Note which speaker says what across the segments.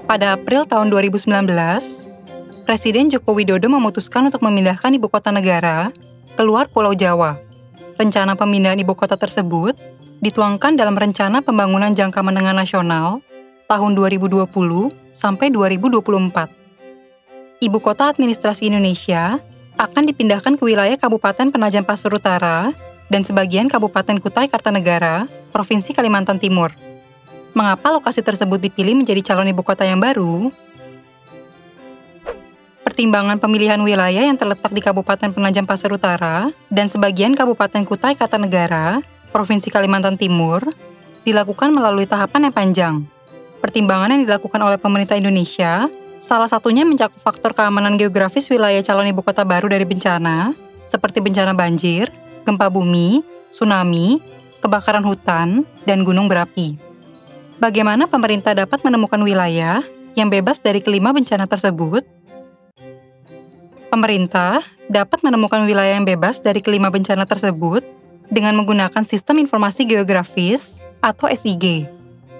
Speaker 1: Pada April tahun 2019, Presiden Joko Widodo memutuskan untuk memindahkan ibu kota negara keluar Pulau Jawa. Rencana pemindahan ibu kota tersebut dituangkan dalam Rencana Pembangunan Jangka Menengah Nasional tahun 2020 sampai 2024. Ibu kota administrasi Indonesia akan dipindahkan ke wilayah Kabupaten Penajam Pasir Utara dan sebagian Kabupaten Kutai Kartanegara, Provinsi Kalimantan Timur. Mengapa lokasi tersebut dipilih menjadi calon ibu kota yang baru? Pertimbangan pemilihan wilayah yang terletak di Kabupaten Penajam Pasir Utara dan sebagian Kabupaten Kutai Kartanegara, Provinsi Kalimantan Timur, dilakukan melalui tahapan yang panjang. Pertimbangan yang dilakukan oleh pemerintah Indonesia, salah satunya mencakup faktor keamanan geografis wilayah calon ibu kota baru dari bencana, seperti bencana banjir, gempa bumi, tsunami, kebakaran hutan, dan gunung berapi. Bagaimana pemerintah dapat menemukan wilayah yang bebas dari kelima bencana tersebut? Pemerintah dapat menemukan wilayah yang bebas dari kelima bencana tersebut dengan menggunakan Sistem Informasi Geografis atau SIG.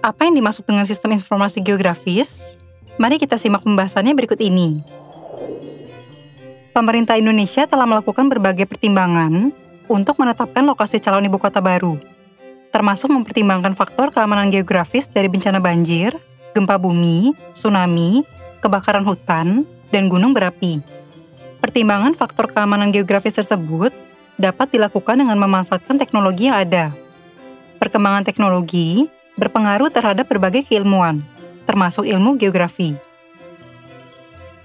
Speaker 1: Apa yang dimaksud dengan Sistem Informasi Geografis? Mari kita simak pembahasannya berikut ini. Pemerintah Indonesia telah melakukan berbagai pertimbangan untuk menetapkan lokasi calon ibu kota baru, termasuk mempertimbangkan faktor keamanan geografis dari bencana banjir, gempa bumi, tsunami, kebakaran hutan, dan gunung berapi. Pertimbangan faktor keamanan geografis tersebut dapat dilakukan dengan memanfaatkan teknologi yang ada. Perkembangan teknologi berpengaruh terhadap berbagai keilmuan, termasuk ilmu geografi.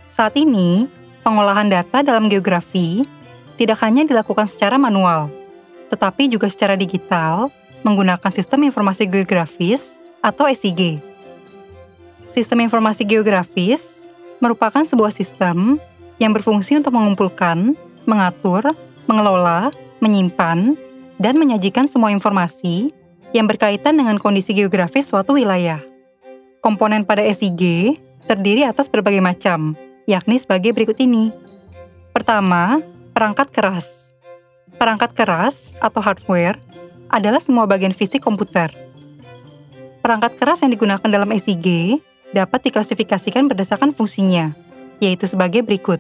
Speaker 1: Saat ini, pengolahan data dalam geografi tidak hanya dilakukan secara manual, tetapi juga secara digital menggunakan Sistem Informasi Geografis atau SIG. Sistem Informasi Geografis merupakan sebuah sistem yang berfungsi untuk mengumpulkan, mengatur, mengelola, menyimpan, dan menyajikan semua informasi yang berkaitan dengan kondisi geografis suatu wilayah. Komponen pada SIG terdiri atas berbagai macam, yakni sebagai berikut ini. Pertama, perangkat keras. Perangkat keras atau hardware adalah semua bagian fisik komputer. Perangkat keras yang digunakan dalam SIG dapat diklasifikasikan berdasarkan fungsinya, yaitu sebagai berikut.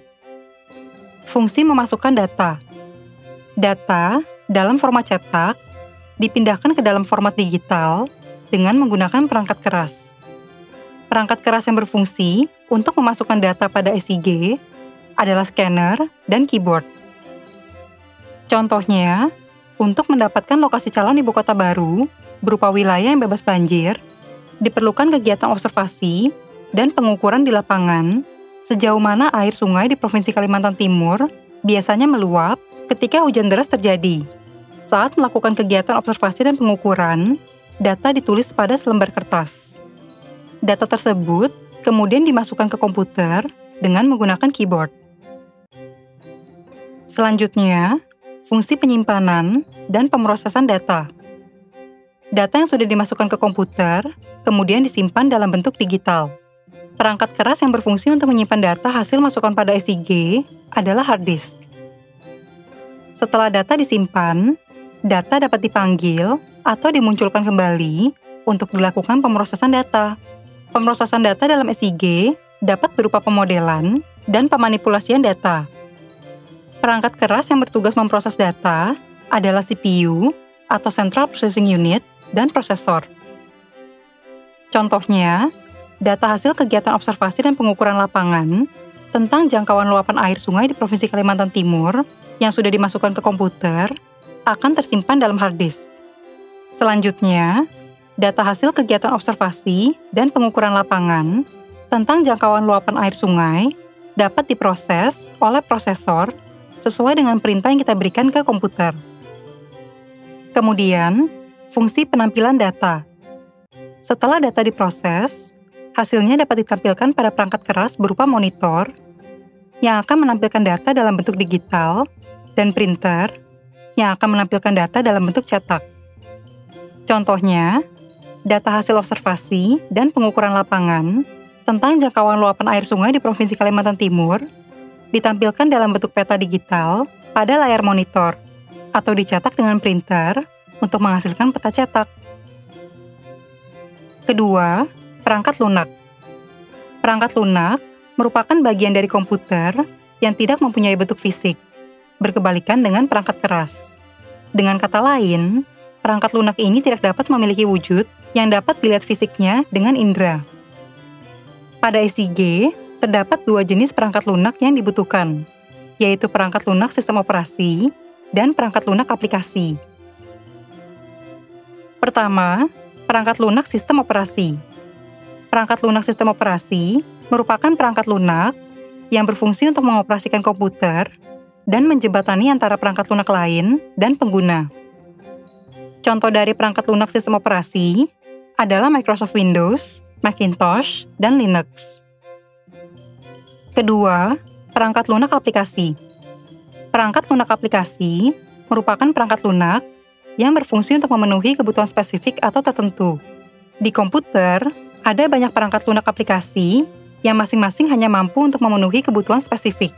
Speaker 1: Fungsi memasukkan data. Data dalam format cetak dipindahkan ke dalam format digital dengan menggunakan perangkat keras. Perangkat keras yang berfungsi untuk memasukkan data pada SIG adalah scanner dan keyboard. Contohnya, untuk mendapatkan lokasi calon ibu kota baru berupa wilayah yang bebas banjir, diperlukan kegiatan observasi dan pengukuran di lapangan sejauh mana air sungai di Provinsi Kalimantan Timur biasanya meluap ketika hujan deras terjadi. Saat melakukan kegiatan observasi dan pengukuran, data ditulis pada selembar kertas. Data tersebut kemudian dimasukkan ke komputer dengan menggunakan keyboard. Selanjutnya, fungsi penyimpanan dan pemrosesan data. Data yang sudah dimasukkan ke komputer kemudian disimpan dalam bentuk digital. Perangkat keras yang berfungsi untuk menyimpan data hasil masukan pada SIG adalah hard disk. Setelah data disimpan, data dapat dipanggil atau dimunculkan kembali untuk dilakukan pemrosesan data. Pemrosesan data dalam SIG dapat berupa pemodelan dan pemanipulasian data. Perangkat keras yang bertugas memproses data adalah CPU atau Central Processing Unit dan prosesor. Contohnya, data hasil kegiatan observasi dan pengukuran lapangan tentang jangkauan luapan air sungai di Provinsi Kalimantan Timur yang sudah dimasukkan ke komputer akan tersimpan dalam hard disk. Selanjutnya, data hasil kegiatan observasi dan pengukuran lapangan tentang jangkauan luapan air sungai dapat diproses oleh prosesor sesuai dengan perintah yang kita berikan ke komputer. Kemudian, fungsi penampilan data. Setelah data diproses, hasilnya dapat ditampilkan pada perangkat keras berupa monitor yang akan menampilkan data dalam bentuk digital dan printer yang akan menampilkan data dalam bentuk cetak. Contohnya, data hasil observasi dan pengukuran lapangan tentang jangkauan luapan air sungai di Provinsi Kalimantan Timur ditampilkan dalam bentuk peta digital pada layar monitor atau dicetak dengan printer untuk menghasilkan peta cetak. Kedua, perangkat lunak. Perangkat lunak merupakan bagian dari komputer yang tidak mempunyai bentuk fisik, berkebalikan dengan perangkat keras. Dengan kata lain, perangkat lunak ini tidak dapat memiliki wujud yang dapat dilihat fisiknya dengan indera. Pada SIG, terdapat dua jenis perangkat lunak yang dibutuhkan, yaitu perangkat lunak sistem operasi dan perangkat lunak aplikasi. Pertama, perangkat lunak sistem operasi. Perangkat lunak sistem operasi merupakan perangkat lunak yang berfungsi untuk mengoperasikan komputer dan menjembatani antara perangkat lunak lain dan pengguna. Contoh dari perangkat lunak sistem operasi adalah Microsoft Windows, Macintosh, dan Linux. Kedua, perangkat lunak aplikasi. Perangkat lunak aplikasi merupakan perangkat lunak yang berfungsi untuk memenuhi kebutuhan spesifik atau tertentu. Di komputer, ada banyak perangkat lunak aplikasi yang masing-masing hanya mampu untuk memenuhi kebutuhan spesifik.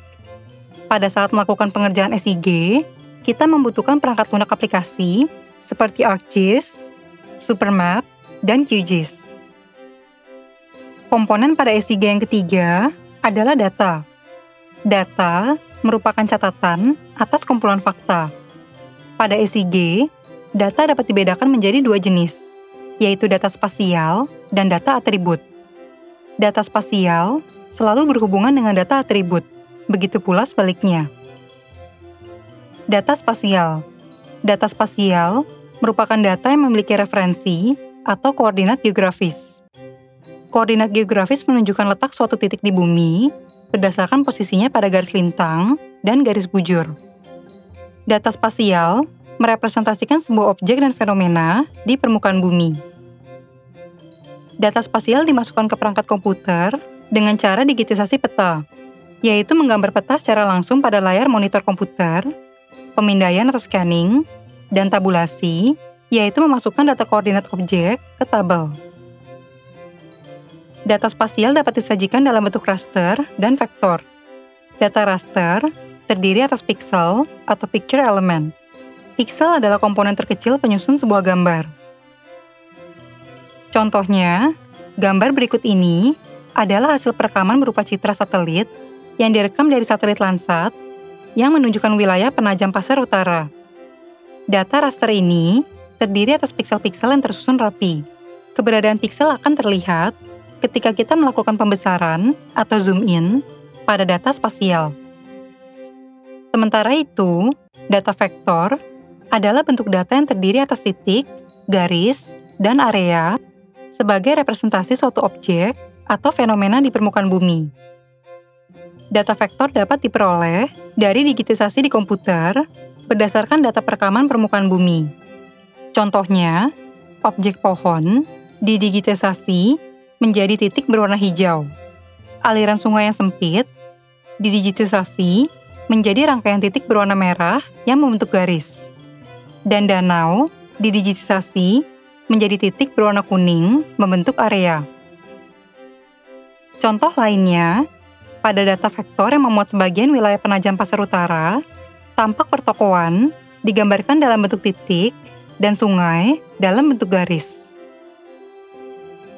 Speaker 1: Pada saat melakukan pengerjaan SIG, kita membutuhkan perangkat lunak aplikasi seperti ArcGIS, Supermap, dan QGIS. Komponen pada SIG yang ketiga adalah data. Data merupakan catatan atas kumpulan fakta. Pada SIG, data dapat dibedakan menjadi dua jenis, yaitu data spasial dan data atribut. Data spasial selalu berhubungan dengan data atribut, begitu pula sebaliknya. Data spasial. Data spasial merupakan data yang memiliki referensi atau koordinat geografis. Koordinat geografis menunjukkan letak suatu titik di bumi berdasarkan posisinya pada garis lintang dan garis bujur. Data spasial merepresentasikan sebuah objek dan fenomena di permukaan bumi. Data spasial dimasukkan ke perangkat komputer dengan cara digitisasi peta, yaitu menggambar peta secara langsung pada layar monitor komputer, pemindaian atau scanning, dan tabulasi, yaitu memasukkan data koordinat objek ke tabel. Data spasial dapat disajikan dalam bentuk raster dan vektor. Data raster terdiri atas pixel atau picture element. Pixel adalah komponen terkecil penyusun sebuah gambar. Contohnya, gambar berikut ini adalah hasil perekaman berupa citra satelit yang direkam dari satelit Landsat yang menunjukkan wilayah penajam pasir utara. Data raster ini terdiri atas piksel-piksel yang tersusun rapi. Keberadaan piksel akan terlihat ketika kita melakukan pembesaran atau zoom in pada data spasial. Sementara itu, data vektor adalah bentuk data yang terdiri atas titik, garis, dan area sebagai representasi suatu objek atau fenomena di permukaan bumi. Data vektor dapat diperoleh dari digitisasi di komputer berdasarkan data perekaman permukaan bumi. Contohnya, objek pohon didigitisasi menjadi titik berwarna hijau. Aliran sungai yang sempit didigitisasi menjadi rangkaian titik berwarna merah yang membentuk garis. Dan danau didigitisasi menjadi titik berwarna kuning membentuk area. Contoh lainnya, pada data vektor yang memuat sebagian wilayah penajam pasir utara, tampak pertokoan digambarkan dalam bentuk titik dan sungai dalam bentuk garis.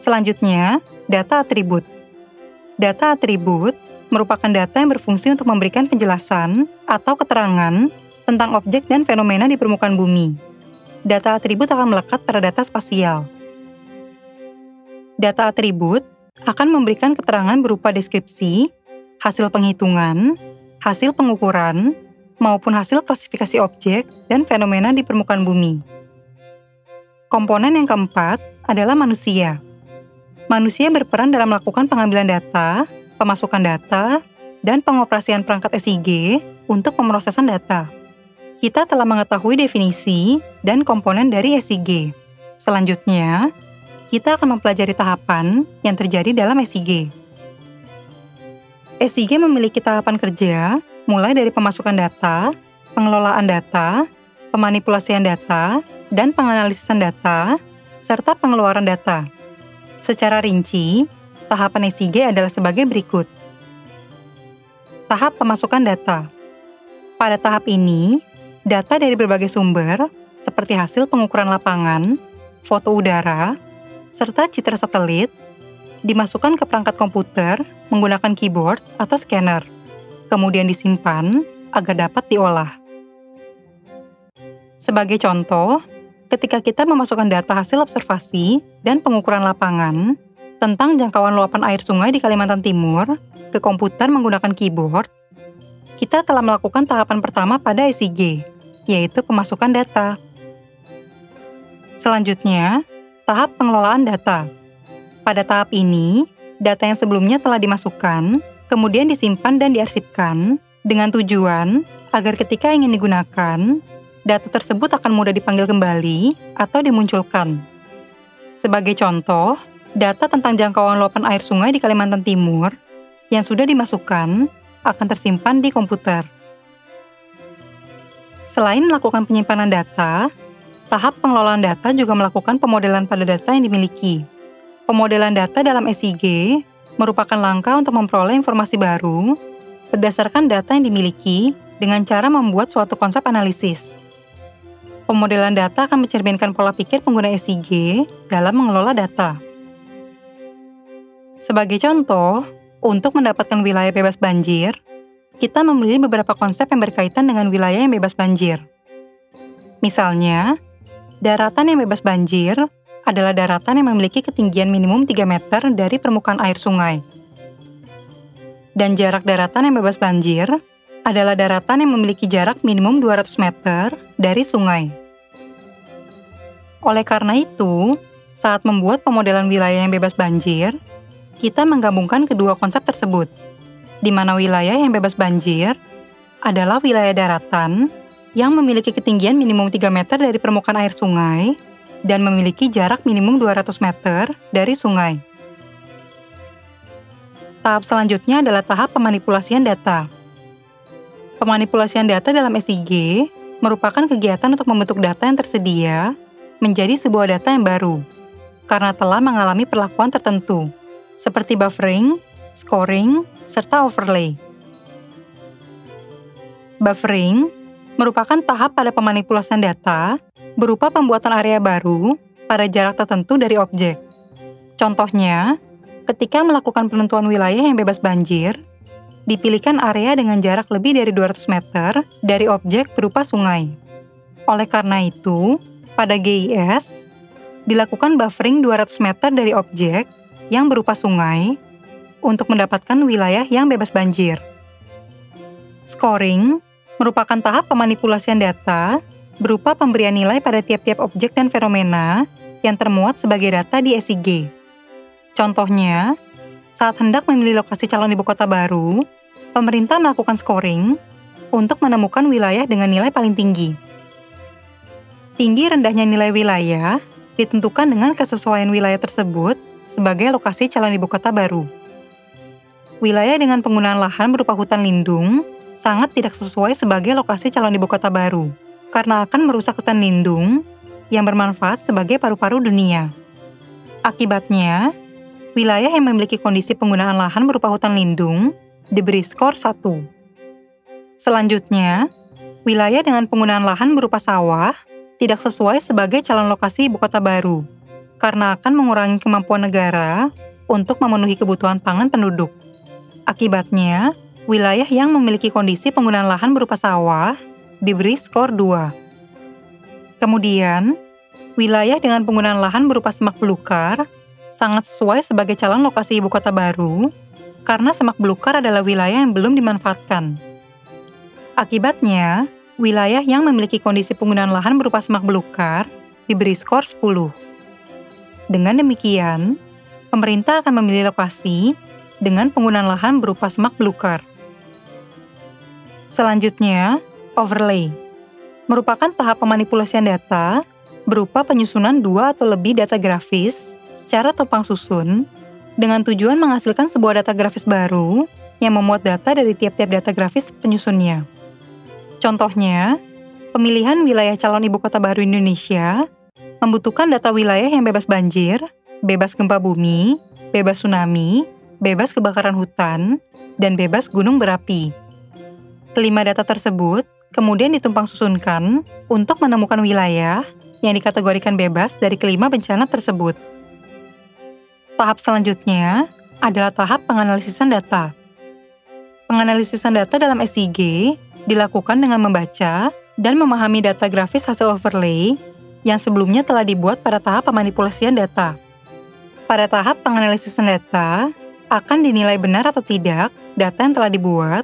Speaker 1: Selanjutnya, data atribut. Data atribut merupakan data yang berfungsi untuk memberikan penjelasan atau keterangan tentang objek dan fenomena di permukaan bumi. Data atribut akan melekat pada data spasial. Data atribut akan memberikan keterangan berupa deskripsi, hasil penghitungan, hasil pengukuran, maupun hasil klasifikasi objek dan fenomena di permukaan bumi. Komponen yang keempat adalah manusia. Manusia berperan dalam melakukan pengambilan data, pemasukan data, dan pengoperasian perangkat SIG untuk pemrosesan data. Kita telah mengetahui definisi dan komponen dari SIG. Selanjutnya, kita akan mempelajari tahapan yang terjadi dalam SIG. SIG memiliki tahapan kerja mulai dari pemasukan data, pengelolaan data, pemanipulasian data, dan penganalisisan data, serta pengeluaran data. Secara rinci, tahapan SIG adalah sebagai berikut. Tahap pemasukan data. Pada tahap ini, data dari berbagai sumber, seperti hasil pengukuran lapangan, foto udara, serta citra satelit, dimasukkan ke perangkat komputer menggunakan keyboard atau scanner, kemudian disimpan agar dapat diolah. Sebagai contoh, ketika kita memasukkan data hasil observasi dan pengukuran lapangan tentang jangkauan luapan air sungai di Kalimantan Timur ke komputer menggunakan keyboard, kita telah melakukan tahapan pertama pada SIG, yaitu pemasukan data. Selanjutnya, tahap pengelolaan data. Pada tahap ini, data yang sebelumnya telah dimasukkan, kemudian disimpan dan diarsipkan dengan tujuan agar ketika ingin digunakan, data tersebut akan mudah dipanggil kembali atau dimunculkan. Sebagai contoh, data tentang jangkauan luapan air sungai di Kalimantan Timur yang sudah dimasukkan akan tersimpan di komputer. Selain melakukan penyimpanan data, tahap pengelolaan data juga melakukan pemodelan pada data yang dimiliki. Pemodelan data dalam SIG merupakan langkah untuk memperoleh informasi baru berdasarkan data yang dimiliki dengan cara membuat suatu konsep analisis. Pemodelan data akan mencerminkan pola pikir pengguna SIG dalam mengelola data. Sebagai contoh, untuk mendapatkan wilayah bebas banjir, kita memilih beberapa konsep yang berkaitan dengan wilayah yang bebas banjir. Misalnya, daratan yang bebas banjir adalah daratan yang memiliki ketinggian minimum 3 meter dari permukaan air sungai. Dan jarak daratan yang bebas banjir adalah daratan yang memiliki jarak minimum 200 meter dari sungai. Oleh karena itu, saat membuat pemodelan wilayah yang bebas banjir, kita menggabungkan kedua konsep tersebut, di mana wilayah yang bebas banjir adalah wilayah daratan yang memiliki ketinggian minimum 3 meter dari permukaan air sungai dan memiliki jarak minimum 200 meter dari sungai. Tahap selanjutnya adalah tahap pemanipulasian data. Pemanipulasian data dalam SIG merupakan kegiatan untuk membentuk data yang tersedia menjadi sebuah data yang baru, karena telah mengalami perlakuan tertentu, seperti buffering, scoring, serta overlay. Buffering merupakan tahap pada pemanipulasian data berupa pembuatan area baru pada jarak tertentu dari objek. Contohnya, ketika melakukan penentuan wilayah yang bebas banjir, dipilihkan area dengan jarak lebih dari 200 meter dari objek berupa sungai. Oleh karena itu, pada GIS, dilakukan buffering 200 meter dari objek yang berupa sungai untuk mendapatkan wilayah yang bebas banjir. Scoring merupakan tahap pemanipulasian data berupa pemberian nilai pada tiap-tiap objek dan fenomena yang termuat sebagai data di SIG. Contohnya, saat hendak memilih lokasi calon ibu kota baru, pemerintah melakukan scoring untuk menemukan wilayah dengan nilai paling tinggi. Tinggi rendahnya nilai wilayah ditentukan dengan kesesuaian wilayah tersebut sebagai lokasi calon ibu kota baru. Wilayah dengan penggunaan lahan berupa hutan lindung sangat tidak sesuai sebagai lokasi calon ibu kota baru, karena akan merusak hutan lindung yang bermanfaat sebagai paru-paru dunia. Akibatnya, wilayah yang memiliki kondisi penggunaan lahan berupa hutan lindung diberi skor 1. Selanjutnya, wilayah dengan penggunaan lahan berupa sawah tidak sesuai sebagai calon lokasi ibu kota baru, karena akan mengurangi kemampuan negara untuk memenuhi kebutuhan pangan penduduk. Akibatnya, wilayah yang memiliki kondisi penggunaan lahan berupa sawah diberi skor 2. Kemudian, wilayah dengan penggunaan lahan berupa semak belukar sangat sesuai sebagai calon lokasi ibu kota baru karena semak belukar adalah wilayah yang belum dimanfaatkan. Akibatnya, wilayah yang memiliki kondisi penggunaan lahan berupa semak belukar diberi skor 10. Dengan demikian, pemerintah akan memilih lokasi dengan penggunaan lahan berupa semak belukar. Selanjutnya, overlay merupakan tahap pemanipulasian data berupa penyusunan 2 atau lebih data grafis secara tumpang susun dengan tujuan menghasilkan sebuah data grafis baru yang memuat data dari tiap-tiap data grafis penyusunnya. Contohnya, pemilihan wilayah calon ibu kota baru Indonesia membutuhkan data wilayah yang bebas banjir, bebas gempa bumi, bebas tsunami, bebas kebakaran hutan, dan bebas gunung berapi. Kelima data tersebut kemudian ditumpang susunkan untuk menemukan wilayah yang dikategorikan bebas dari kelima bencana tersebut. Tahap selanjutnya adalah tahap penganalisisan data. Penganalisisan data dalam SIG dilakukan dengan membaca dan memahami data grafis hasil overlay yang sebelumnya telah dibuat pada tahap pemanipulasian data. Pada tahap penganalisisan data, akan dinilai benar atau tidak data yang telah dibuat,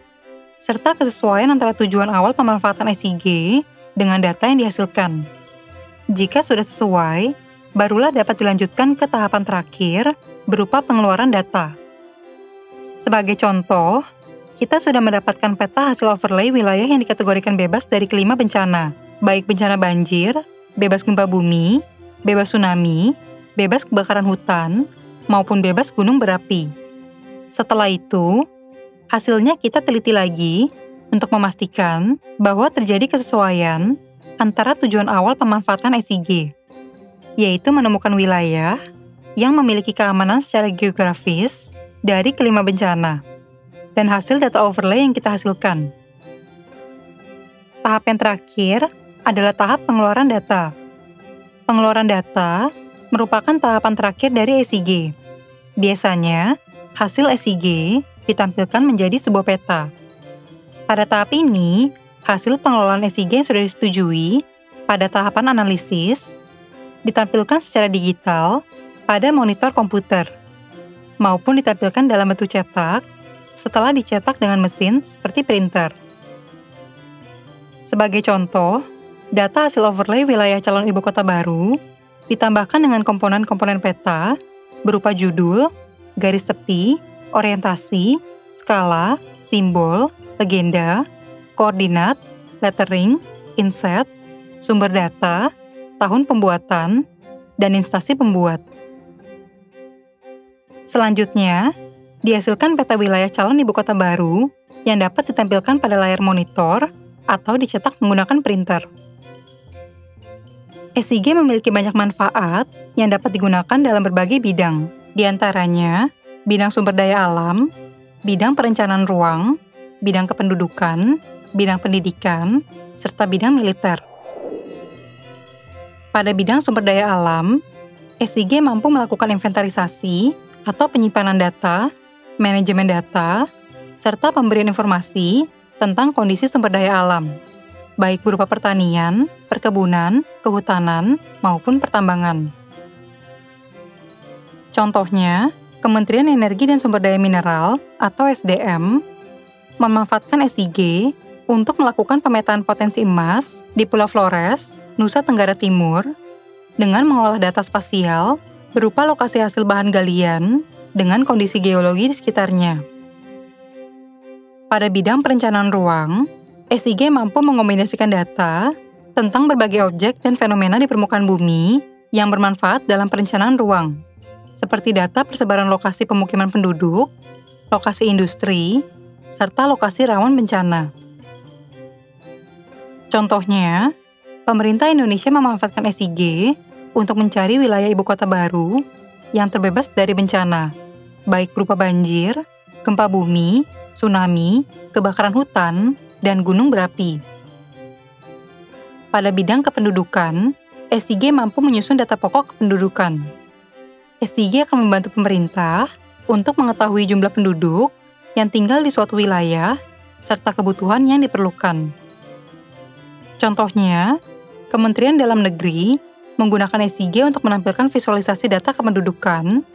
Speaker 1: serta kesesuaian antara tujuan awal pemanfaatan SIG dengan data yang dihasilkan. Jika sudah sesuai, barulah dapat dilanjutkan ke tahapan terakhir berupa pengeluaran data. Sebagai contoh, kita sudah mendapatkan peta hasil overlay wilayah yang dikategorikan bebas dari kelima bencana, baik bencana banjir, bebas gempa bumi, bebas tsunami, bebas kebakaran hutan, maupun bebas gunung berapi. Setelah itu, hasilnya kita teliti lagi untuk memastikan bahwa terjadi kesesuaian antara tujuan awal pemanfaatan SIG, yaitu menemukan wilayah yang memiliki keamanan secara geografis dari kelima bencana, dan hasil data overlay yang kita hasilkan. Tahap yang terakhir adalah tahap pengeluaran data. Pengeluaran data merupakan tahapan terakhir dari SIG. Biasanya, hasil SIG ditampilkan menjadi sebuah peta. Pada tahap ini, hasil pengelolaan SIG yang sudah disetujui pada tahapan analisis ditampilkan secara digital pada monitor komputer, maupun ditampilkan dalam bentuk cetak setelah dicetak dengan mesin seperti printer. Sebagai contoh, data hasil overlay wilayah calon ibu kota baru ditambahkan dengan komponen-komponen peta berupa judul, garis tepi, orientasi, skala, simbol, legenda, koordinat, lettering, inset, sumber data, tahun pembuatan, dan instansi pembuat. Selanjutnya, dihasilkan peta wilayah calon ibu kota baru yang dapat ditampilkan pada layar monitor atau dicetak menggunakan printer. SIG memiliki banyak manfaat yang dapat digunakan dalam berbagai bidang, di antaranya bidang sumber daya alam, bidang perencanaan ruang, bidang kependudukan, bidang pendidikan, serta bidang militer. Pada bidang sumber daya alam, SIG mampu melakukan inventarisasi atau penyimpanan data, manajemen data, serta pemberian informasi tentang kondisi sumber daya alam, baik berupa pertanian, perkebunan, kehutanan, maupun pertambangan. Contohnya, Kementerian Energi dan Sumber Daya Mineral atau SDM memanfaatkan SIG untuk melakukan pemetaan potensi emas di Pulau Flores, Nusa Tenggara Timur, dengan mengolah data spasial berupa lokasi hasil bahan galian dengan kondisi geologi di sekitarnya. Pada bidang perencanaan ruang, SIG mampu mengombinasikan data tentang berbagai objek dan fenomena di permukaan bumi yang bermanfaat dalam perencanaan ruang, seperti data persebaran lokasi pemukiman penduduk, lokasi industri, serta lokasi rawan bencana. Contohnya, pemerintah Indonesia memanfaatkan SIG untuk mencari wilayah ibu kota baru yang terbebas dari bencana, baik berupa banjir, gempa bumi, tsunami, kebakaran hutan, dan gunung berapi. Pada bidang kependudukan, SIG mampu menyusun data pokok kependudukan. SIG akan membantu pemerintah untuk mengetahui jumlah penduduk yang tinggal di suatu wilayah serta kebutuhan yang diperlukan. Contohnya, Kementerian Dalam Negeri menggunakan SIG untuk menampilkan visualisasi data kependudukan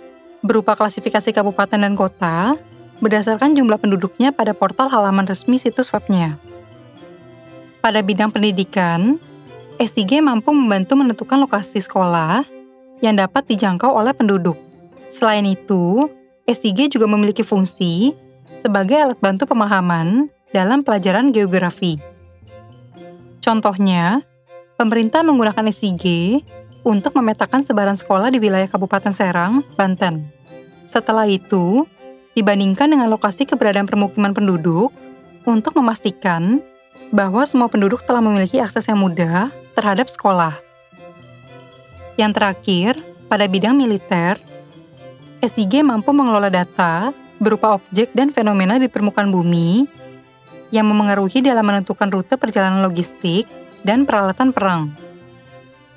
Speaker 1: berupa klasifikasi kabupaten dan kota berdasarkan jumlah penduduknya pada portal halaman resmi situs webnya. Pada bidang pendidikan, SIG mampu membantu menentukan lokasi sekolah yang dapat dijangkau oleh penduduk. Selain itu, SIG juga memiliki fungsi sebagai alat bantu pemahaman dalam pelajaran geografi. Contohnya, pemerintah menggunakan SIG untuk memetakan sebaran sekolah di wilayah Kabupaten Serang, Banten. Setelah itu, dibandingkan dengan lokasi keberadaan permukiman penduduk untuk memastikan bahwa semua penduduk telah memiliki akses yang mudah terhadap sekolah. Yang terakhir, pada bidang militer, SIG mampu mengelola data berupa objek dan fenomena di permukaan bumi yang memengaruhi dalam menentukan rute perjalanan logistik dan peralatan perang.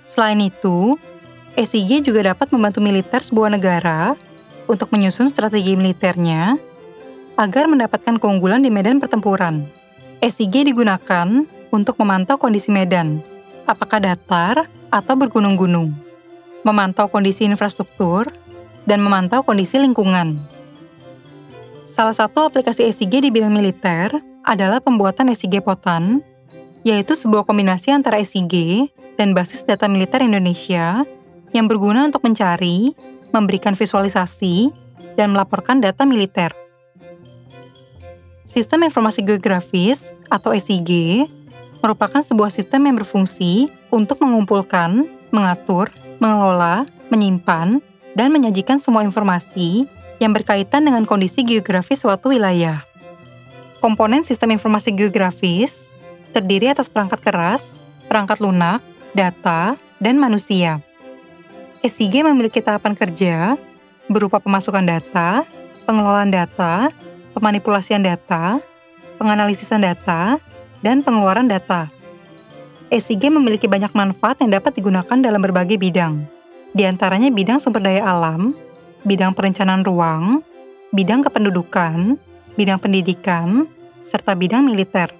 Speaker 1: Selain itu, SIG juga dapat membantu militer sebuah negara untuk menyusun strategi militernya agar mendapatkan keunggulan di medan pertempuran. SIG digunakan untuk memantau kondisi medan, apakah datar atau bergunung-gunung, memantau kondisi infrastruktur, dan memantau kondisi lingkungan. Salah satu aplikasi SIG di bidang militer adalah pembuatan SIG Potan, yaitu sebuah kombinasi antara SIG dan basis data militer Indonesia yang berguna untuk mencari, memberikan visualisasi, dan melaporkan data militer. Sistem Informasi Geografis atau SIG merupakan sebuah sistem yang berfungsi untuk mengumpulkan, mengatur, mengelola, menyimpan, dan menyajikan semua informasi yang berkaitan dengan kondisi geografis suatu wilayah. Komponen sistem informasi geografis terdiri atas perangkat keras, perangkat lunak, data, dan manusia. SIG memiliki tahapan kerja berupa pemasukan data, pengelolaan data, pemanipulasian data, penganalisisan data, dan pengeluaran data. SIG memiliki banyak manfaat yang dapat digunakan dalam berbagai bidang, di antaranya bidang sumber daya alam, bidang perencanaan ruang, bidang kependudukan, bidang pendidikan, serta bidang militer.